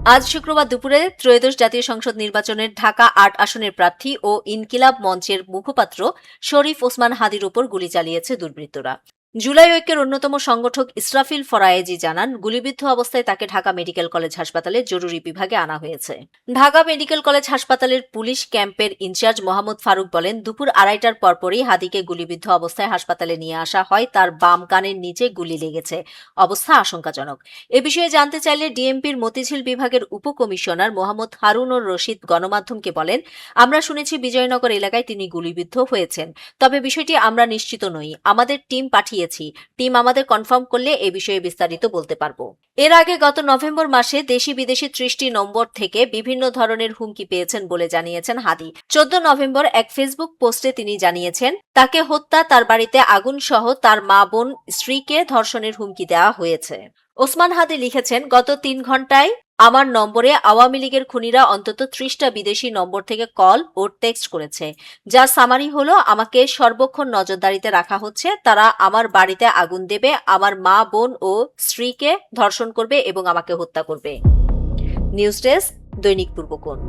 আজ শুক্রবার দুপুরে ত্রয়োদশ জাতীয় সংসদ নির্বাচনের ঢাকা ৮ আসনের প্রার্থী ও ইনকিলাব মঞ্চের মুখপাত্র শরীফ ওসমান হাদির উপর গুলি চালিয়েছে দুর্বৃত্তরা। জুলাই ঐক্যের অন্যতম সংগঠক ইসরাফিল ফরায়েজি জানান, গুলিবিদ্ধ অবস্থায় তাকে ঢাকা মেডিকেল কলেজ হাসপাতালে জরুরি বিভাগে আনা হয়েছে। ঢাকা মেডিকেল কলেজ হাসপাতালের পুলিশ ক্যাম্পের ইনচার্জ মোহাম্মদ ফারুক বলেন, দুপুর ২:৩০টার পরপরই হাদিকে গুলিবিদ্ধ অবস্থায় হাসপাতালে নিয়ে আসা হয়। তার বাম কানের নিচে গুলি লেগেছে, অবস্থা আশঙ্কাজনক। এ বিষয়ে জানতে চাইলে ডিএমপির মতিঝিল বিভাগের উপকমিশনার মোহাম্মদ হারুনুর রশিদ গণমাধ্যমকে বলেন, আমরা শুনেছি বিজয়নগর এলাকায় তিনি গুলিবিদ্ধ হয়েছেন, তবে বিষয়টি আমরা নিশ্চিত নই। আমাদের টিম পাঠিয়েছি, টিম আমাদের কনফার্ম করলে এ বিষয়ে বিস্তারিত বলতে পারবো। এর আগে গত নভেম্বর মাসে দেশি বিদেশি ৩০টি নম্বর থেকে বিভিন্ন ধরনের হুমকি পেয়েছেন বলে জানিয়েছেন হাদি। ১৪ নভেম্বর এক ফেসবুক পোস্টে তিনি জানিয়েছেন, তাকে হত্যা, তার বাড়িতে আগুন সহ তার মা, বোন, স্ত্রীকে ধর্ষণের হুমকি দেওয়া হয়েছে। ওসমান হাদি লিখেছেন, গত ৩ ঘন্টায় আমার নম্বরে আওয়ামী লীগের খুনিরা অন্তত ৩০টা বিদেশি নম্বর থেকে কল ও টেক্সট করেছে। যার সামারি হলো, আমাকে সর্বক্ষণ নজরদারিতে রাখা হচ্ছে, তারা আমার বাড়িতে আগুন দেবে, আমার মা, বোন ও স্ত্রীকে ধর্ষণ করবে এবং আমাকে হত্যা করবে। নিউজ ডেস্ক, দৈনিক পূর্বকোণ।